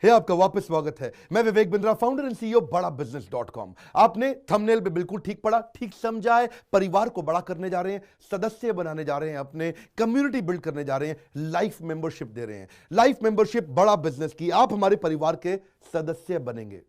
आपका वापस स्वागत है। मैं Vivek Bindra, founder and CEO बड़ा बिजनेस.com। आपने थंबनेल पे बिल्कुल ठीक पढ़ा, ठीक समझा है। परिवार को बड़ा करने जा रहे हैं, सदस्य बनाने जा रहे हैं, अपने कम्युनिटी बिल्ड करने जा रहे हैं, लाइफ मेंबरशिप दे रहे हैं। लाइफ मेंबरशिप बड़ा बिजनेस की, आप हमारे परिवार के सदस्य बनेंगे।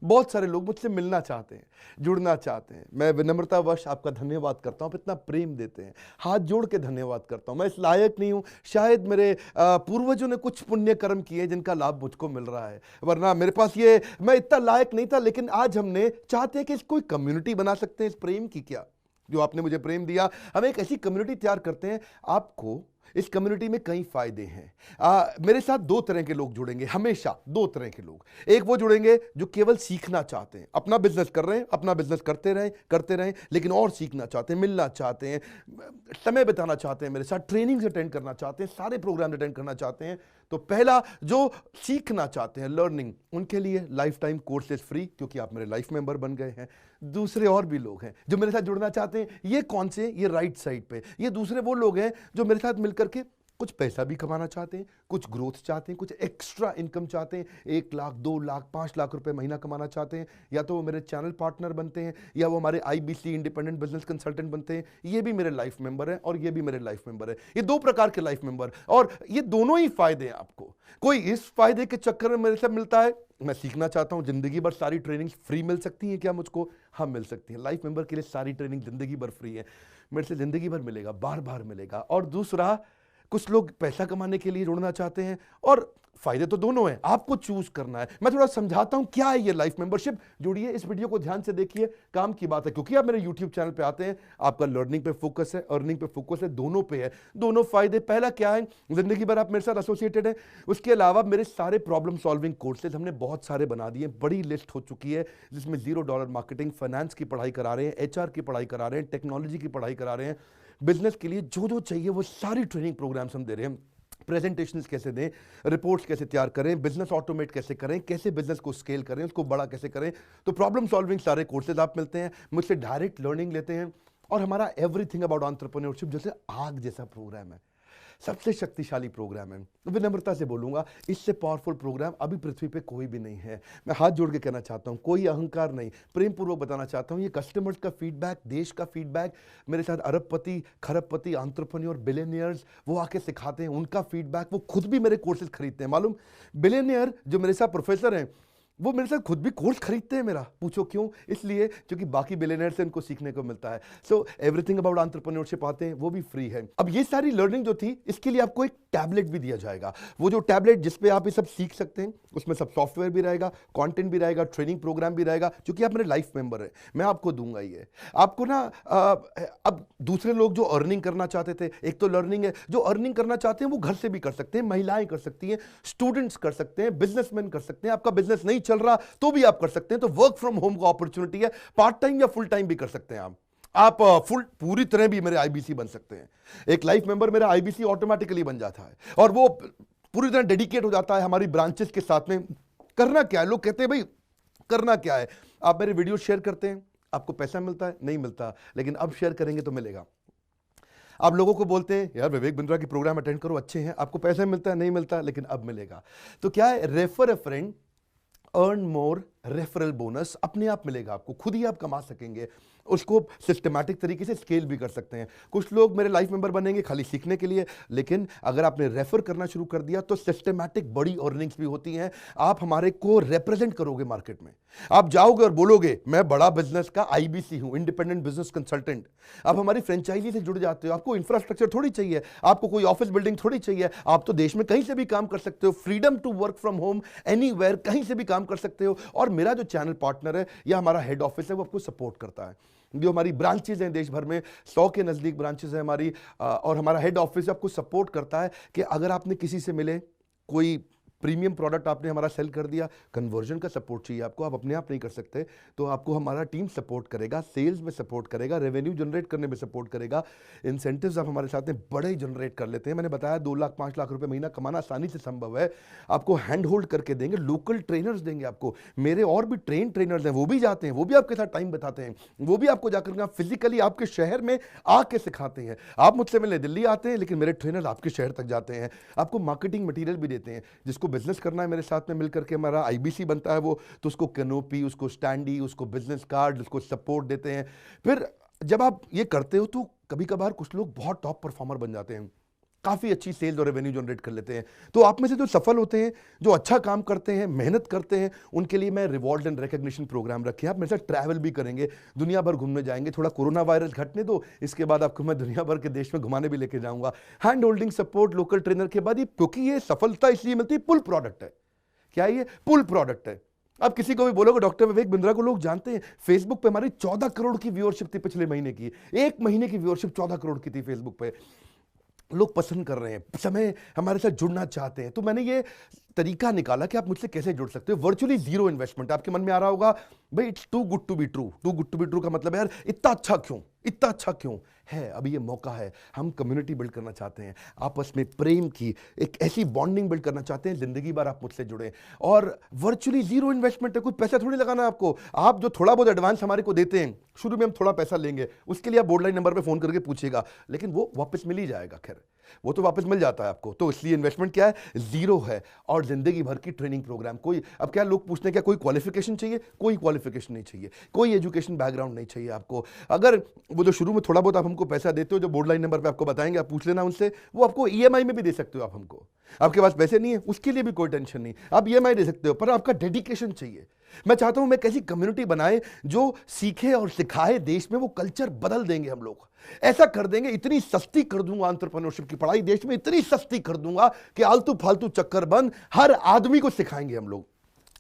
बहुत सारे लोग मुझसे मिलना चाहते हैं, जुड़ना चाहते हैं। मैं विनम्रतावश आपका धन्यवाद करता हूं, आप इतना प्रेम देते हैं, हाथ जोड़ के धन्यवाद करता हूं। मैं इस लायक नहीं हूं, शायद मेरे पूर्वजों ने कुछ पुण्य कर्म किए जिनका लाभ मुझको मिल रहा है, वरना मेरे पास ये मैं इतना लायक नहीं था। लेकिन आज हमने चाहते हैं कि कोई कम्युनिटी बना सकते हैं इस प्रेम की। क्या जो आपने मुझे प्रेम दिया, हम एक ऐसी कम्युनिटी तैयार करते हैं। आपको इस कम्युनिटी में कई फायदे हैं। मेरे साथ दो तरह के लोग जुड़ेंगे, हमेशा दो तरह के लोग। एक वो जुड़ेंगे जो केवल सीखना चाहते हैं, अपना बिजनेस कर रहे हैं, अपना बिजनेस करते रहें, लेकिन और सीखना चाहते हैं, मिलना चाहते हैं, समय बिताना चाहते हैं, मेरे साथ ट्रेनिंग्स अटेंड करना चाहते हैं, सारे प्रोग्राम अटेंड करना चाहते हैं। तो पहला, जो सीखना चाहते हैं, लर्निंग, उनके लिए लाइफ टाइम कोर्सेज फ्री, क्योंकि आप मेरे लाइफ मेंबर बन गए हैं। दूसरे और भी लोग हैं जो मेरे साथ जुड़ना चाहते हैं। ये कौन से? ये राइट साइड पे, ये दूसरे वो लोग हैं जो मेरे साथ मिलकर के कुछ पैसा भी कमाना चाहते हैं, कुछ ग्रोथ चाहते हैं, कुछ एक्स्ट्रा इनकम चाहते हैं। 1 लाख, 2 लाख, 5 लाख रुपए महीना कमाना चाहते हैं। या तो वो मेरे चैनल पार्टनर बनते हैं, या वो हमारे IBC इंडिपेंडेंट बिजनेस कंसल्टेंट बनते हैं। ये भी मेरे लाइफ मेंबर है और ये भी मेरे लाइफ मेंबर है। ये दो प्रकार के लाइफ मेंबर, और ये दोनों ही फायदे हैं आपको। कोई इस फायदे के चक्कर में मेरे से मिलता है, मैं सीखना चाहता हूं, जिंदगी भर सारी ट्रेनिंग फ्री मिल सकती है क्या मुझको? हाँ, मिल सकती है। लाइफ मेंबर के लिए सारी ट्रेनिंग जिंदगी भर फ्री है, मेरे से जिंदगी भर मिलेगा, बार बार मिलेगा। और दूसरा, कुछ लोग पैसा कमाने के लिए जुड़ना चाहते हैं, और फायदे तो दोनों हैं, आपको चूज करना है। मैं थोड़ा समझाता हूं क्या है ये लाइफ मेंबरशिप। जुड़िए, इस वीडियो को ध्यान से देखिए, काम की बात है। क्योंकि आप मेरे YouTube चैनल पे आते हैं, आपका लर्निंग पे फोकस है, अर्निंग पे फोकस है, दोनों पे है। दोनों फायदे, पहला क्या है, जिंदगी भर आप मेरे साथ एसोसिएटेड है। उसके अलावा मेरे सारे प्रॉब्लम सॉल्विंग कोर्सेज हमने बहुत सारे बना दिए, बड़ी लिस्ट हो चुकी है, जिसमें $0 मार्केटिंग, फाइनेंस की पढ़ाई करा रहे हैं, HR की पढ़ाई करा रहे हैं, टेक्नोलॉजी की पढ़ाई करा रहे हैं। बिजनेस के लिए जो जो चाहिए वो सारी ट्रेनिंग प्रोग्राम्स हम दे रहे हैं। प्रेजेंटेशंस कैसे दें, रिपोर्ट्स कैसे तैयार करें, बिजनेस ऑटोमेट कैसे करें, कैसे बिजनेस को स्केल करें, उसको बड़ा कैसे करें। तो प्रॉब्लम सॉल्विंग सारे कोर्सेज आप मिलते हैं, मुझसे डायरेक्ट लर्निंग लेते हैं। और हमारा एवरीथिंग अबाउट एंटरप्रेन्योरशिप जैसे आग जैसा प्रोग्राम है, सबसे शक्तिशाली प्रोग्राम है। विनम्रता से बोलूंगा, इससे पावरफुल प्रोग्राम अभी पृथ्वी पे कोई भी नहीं है। मैं हाथ जोड़ के कहना चाहता हूं, कोई अहंकार नहीं, प्रेम पूर्वक बताना चाहता हूं, ये कस्टमर्स का फीडबैक, देश का फीडबैक, मेरे साथ अरबपति, खरबपति, एंटरप्रेन्योर, बिलियनियर्स, वो आके सिखाते हैं, उनका फीडबैक, वो खुद भी मेरे कोर्सेज खरीदते हैं। मालूम, बिलियनियर जो मेरे साथ प्रोफेसर हैं, वो मेरे साथ खुद भी कोर्स खरीदते हैं मेरा। पूछो क्यों? इसलिए क्योंकि बाकी बिलियनियर से इनको सीखने को मिलता है। सो एवरीथिंग अबाउट एंटरप्रेन्योरशिप आते हैं, वो भी फ्री है। अब ये सारी लर्निंग जो थी, इसके लिए आपको एक टैबलेट भी दिया जाएगा। वो जो टैबलेट जिसपे आप ये सब सीख सकते हैं, उसमें सब सॉफ्टवेयर भी रहेगा, कंटेंट भी रहेगा, ट्रेनिंग प्रोग्राम भी रहेगा। क्योंकि आप मेरे लाइफ मेंबर हैं, मैं आपको दूंगा ये। आपको ना अब दूसरे लोग जो अर्निंग करना चाहते थे, एक तो लर्निंग है, जो अर्निंग करना चाहते हैं वो घर से भी कर सकते हैं, महिलाएं कर सकती हैं, स्टूडेंट्स कर सकते हैं, बिजनेसमैन कर सकते हैं। आपका बिजनेस नहीं चल रहा तो भी आप कर सकते हैं। तो वर्क फ्रॉम होम का अपॉर्चुनिटी है, पार्ट टाइम या फुल टाइम भी कर सकते हैं आप फुल पूरी तरह भी मेरे IBC बन सकते हैं। एक लाइफ मेंबर मेरा IBC ऑटोमेटिकली बन जाता है, और वो पूरी तरह डेडिकेट हो जाता है हमारी ब्रांचेस के साथ में। करना क्या है, लोग कहते हैं भाई करना क्या है, आप मेरे वीडियो शेयर करते हैं, आपको पैसा मिलता है? नहीं मिलता, लेकिन अब शेयर करेंगे तो मिलेगा। आप लोगों को बोलते हैं यार विवेक बिंद्रा की प्रोग्राम अटेंड करो, अच्छे हैं, आपको पैसा मिलता है? नहीं मिलता, लेकिन अब मिलेगा। तो क्या है, refer a friend, earn more, referral bonus अपने आप मिलेगा आपको, खुद ही आप कमा सकेंगे। उसको सिस्टमैटिक तरीके से स्केल भी कर सकते हैं। कुछ लोग मेरे लाइफ मेंबर बनेंगे खाली सीखने के लिए, लेकिन अगर आपने रेफर करना शुरू कर दिया तो सिस्टमैटिक बड़ी अर्निंग्स भी होती हैं। आप हमारे को रिप्रेजेंट करोगे मार्केट में, आप जाओगे और बोलोगे मैं बड़ा बिजनेस का IBC हूं, इंडिपेंडेंट बिजनेस कंसल्टेंट। आप हमारी फ्रेंचाइजी से जुड़ जाते हो, आपको इंफ्रास्ट्रक्चर थोड़ी चाहिए, आपको कोई ऑफिस बिल्डिंग थोड़ी चाहिए, आप तो देश में कहीं से भी काम कर सकते हो, freedom to work from home, anywhere, कहीं से भी काम कर सकते हो। और मेरा जो चैनल पार्टनर है या हमारा हेड ऑफिस है, वो आपको सपोर्ट करता है। जो हमारी ब्रांचेज हैं देश भर में, 100 के नजदीक ब्रांचेज हैं हमारी, और हमारा हेड ऑफिस आपको सपोर्ट करता है कि अगर आपने किसी से मिले, कोई प्रीमियम प्रोडक्ट आपने हमारा सेल कर दिया, कन्वर्जन का सपोर्ट चाहिए आपको, आप अपने आप नहीं कर सकते, तो आपको हमारा टीम सपोर्ट करेगा, सेल्स में सपोर्ट करेगा, रेवेन्यू जनरेट करने में सपोर्ट करेगा। इंसेंटिव्स आप हमारे साथ में बड़े जनरेट कर लेते हैं। मैंने बताया 2 लाख 5 लाख रुपए महीना कमाना आसानी से संभव है। आपको हैंड होल्ड करके देंगे, लोकल ट्रेनर्स देंगे आपको, मेरे और भी ट्रेनर्स हैं, वो भी जाते हैं, वो भी आपके साथ टाइम बताते हैं, वो भी आपको जाकर फिजिकली आपके शहर में आके सिखाते हैं। आप मुझसे मिलने दिल्ली आते हैं, लेकिन मेरे ट्रेनर आपके शहर तक जाते हैं, आपको मार्केटिंग मटीरियल भी देते हैं, जिसको जिसको बिजनेस करना है मेरे साथ में मिलकर के हमारा आईबीसी बनता है वो, तो उसको कैनोपी, उसको स्टैंडी, उसको बिजनेस कार्ड, उसको सपोर्ट देते हैं। फिर जब आप ये करते हो तो कभी कभार कुछ लोग बहुत टॉप परफॉर्मर बन जाते हैं, काफ़ी अच्छी सेल्स और रेवेन्यू जनरेट कर लेते हैं। तो आप में से जो सफल होते हैं, जो अच्छा काम करते हैं, मेहनत करते हैं, उनके लिए मैं रिवॉर्ड एंड रिकॉग्निशन प्रोग्राम रखे। आप मेरे साथ ट्रैवल भी करेंगे, दुनिया भर घूमने जाएंगे। थोड़ा कोरोना वायरस घटने दो, इसके बाद आपको मैं दुनिया भर के देश में घुमाने भी लेके जाऊंगा। Hand holding support, local trainer के बाद, क्योंकि ये सफलता इसलिए मिलती है, पुल प्रोडक्ट है। क्या ये पुल प्रोडक्ट है? आप किसी को भी बोलोगे डॉक्टर विवेक बिंद्रा को लोग जानते हैं, फेसबुक पे हमारी 14 करोड़ की व्यूअरशिप थी पिछले महीने की। एक महीने की व्यूअरशिप 14 करोड़ की थी फेसबुक पे। लोग पसंद कर रहे हैं, समय हमारे साथ जुड़ना चाहते हैं। तो मैंने ये तरीका निकाला कि आप मुझसे कैसे जुड़ सकते हो। Virtually zero investment. आपके मन में आ रहा होगा भाई it's too good to be true. Too good to be true का मतलब है यार इतना अच्छा क्यों, इतना अच्छा क्यों है? अभी ये मौका है, हम कम्युनिटी बिल्ड करना चाहते हैं, आपस में प्रेम की एक ऐसी बॉन्डिंग बिल्ड करना चाहते हैं, जिंदगी भर आप मुझसे जुड़े। और वर्चुअली जीरो इन्वेस्टमेंट है, कुछ पैसा थोड़ी लगाना आपको। आप जो थोड़ा बहुत एडवांस हमारे को देते हैं, शुरू में हम थोड़ा पैसा लेंगे, उसके लिए आप बोर्ड लाइन नंबर पर फोन करके पूछिएगा, लेकिन वो वापस मिल ही जाएगा। खैर वो तो वापस मिल जाता है आपको। तो इसलिए इन्वेस्टमेंट क्या है? जीरो है। और जिंदगी भर की ट्रेनिंग प्रोग्राम। कोई, अब क्या लोग पूछते हैं क्या कोई क्वालिफिकेशन चाहिए? कोई क्वालिफिकेशन नहीं चाहिए, कोई एजुकेशन बैकग्राउंड नहीं चाहिए आपको। अगर वो जो शुरू में थोड़ा बहुत आप हमको पैसा देते हो, जो बोर्ड लाइन नंबर पे आपको बताएंगे, आप पूछ लेना उनसे, वो आपको ईएमआई में भी दे सकते हो आप हमको। आपके पास पैसे नहीं है उसके लिए भी कोई टेंशन नहीं, आप ईएमआई दे सकते हो, पर आपका डेडिकेशन चाहिए। मैं चाहता हूं मैं कैसी कम्युनिटी बनाए जो सीखे और सिखाए देश में, वो कल्चर बदल देंगे हम लोग। ऐसा कर देंगे, इतनी सस्ती कर दूंगा एंटरप्रेन्योरशिप की पढ़ाई देश में, इतनी सस्ती कर दूंगा कि आलतू फालतू चक्कर बंद, हर आदमी को सिखाएंगे हम लोग।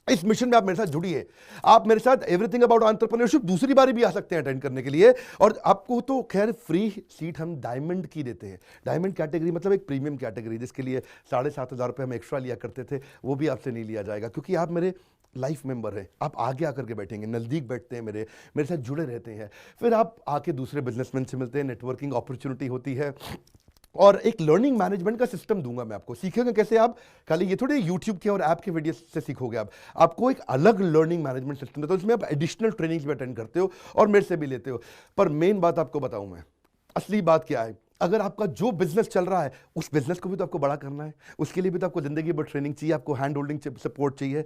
इस मिशन में आप मेरे साथ जुड़िए। आप मेरे साथ एवरीथिंग अबाउट एंटरप्रेन्योरशिप दूसरी बारी भी आ सकते हैं अटेंड करने के लिए। और आपको तो खैर फ्री सीट हम डायमंड की देते हैं। डायमंड कैटेगरी मतलब एक प्रीमियम कैटेगरी, जिसके लिए 7,500 रुपये हम एक्स्ट्रा लिया करते थे, वो भी आपसे नहीं लिया जाएगा, क्योंकि आप मेरे लाइफ मेंबर हैं। आप आगे आकर के बैठेंगे, नज़दीक बैठते हैं, मेरे साथ जुड़े रहते हैं। फिर आप आके दूसरे बिजनेसमैन से मिलते हैं, नेटवर्किंग अपॉर्चुनिटी होती है। और एक लर्निंग मैनेजमेंट का सिस्टम दूंगा मैं आपको। सीखेंगे कैसे? आप खाली ये थोड़ी यूट्यूब के और ऐप के वीडियो से सीखोगे, आप आपको एक अलग लर्निंग मैनेजमेंट सिस्टम है। तो इसमें आप एडिशनल ट्रेनिंग्स भी अटेंड करते हो और मेरे से भी लेते हो। पर मेन बात आपको बताऊं मैं, असली बात क्या है, अगर आपका जो बिजनेस चल रहा है उस बिजनेस को भी तो आपको बड़ा करना है, उसके लिए भी तो आपको जिंदगी भर ट्रेनिंग चाहिए, आपको हैंड होल्डिंग सपोर्ट चाहिए।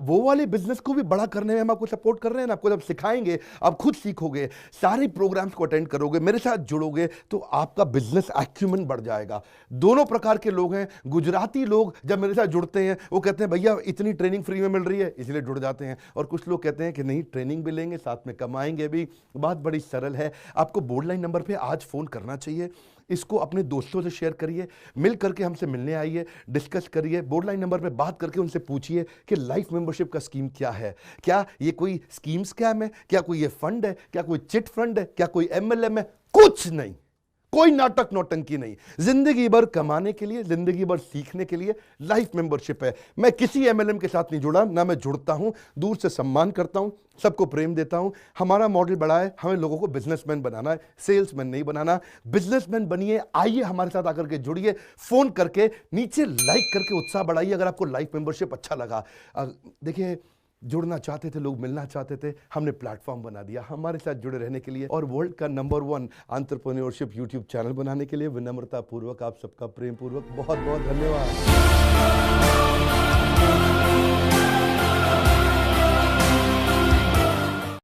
वो वाले बिजनेस को भी बड़ा करने में हम आपको सपोर्ट कर रहे हैं ना। आपको जब सिखाएंगे, आप खुद सीखोगे, सारे प्रोग्राम्स को अटेंड करोगे, मेरे साथ जुड़ोगे, तो आपका बिजनेस एक्यूमेंट बढ़ जाएगा। दोनों प्रकार के लोग हैं। गुजराती लोग जब मेरे साथ जुड़ते हैं वो कहते हैं भैया इतनी ट्रेनिंग फ्री में मिल रही है, इसलिए जुड़ जाते हैं। और कुछ लोग कहते हैं कि नहीं, ट्रेनिंग भी लेंगे, साथ में कमाएंगे भी। बात बड़ी सरल है। आपको बोर्ड लाइन नंबर पर आज फोन करना चाहिए, इसको अपने दोस्तों से शेयर करिए, मिल करके हमसे मिलने आइए, डिस्कस करिए, बोर्ड लाइन नंबर पे बात करके उनसे पूछिए कि लाइफ मेंबरशिप का स्कीम क्या है। क्या ये कोई स्कीम स्कैम है? क्या कोई ये फंड है? क्या कोई चिट फंड है? क्या कोई एमएलएम है? कुछ नहीं, कोई नाटक नौटंकी नहीं। जिंदगी भर कमाने के लिए, जिंदगी भर सीखने के लिए लाइफ मेंबरशिप है। मैं किसी एमएलएम के साथ नहीं जुड़ा, ना मैं जुड़ता हूं। दूर से सम्मान करता हूं, सबको प्रेम देता हूं। हमारा मॉडल बड़ा है, हमें लोगों को बिजनेसमैन बनाना है, सेल्समैन नहीं बनाना। बिजनेसमैन बनिए, आइए हमारे साथ आकर के जुड़िए। फोन करके नीचे लाइक करके उत्साह बढ़ाइए अगर आपको लाइफ मेंबरशिप अच्छा लगा। देखिए, जुड़ना चाहते थे लोग, मिलना चाहते थे, हमने प्लेटफॉर्म बना दिया हमारे साथ जुड़े रहने के लिए। और वर्ल्ड का नंबर 1 एंटरप्रेन्योरशिप यूट्यूब चैनल बनाने के लिए विनम्रता पूर्वक आप सबका प्रेम पूर्वक बहुत बहुत धन्यवाद।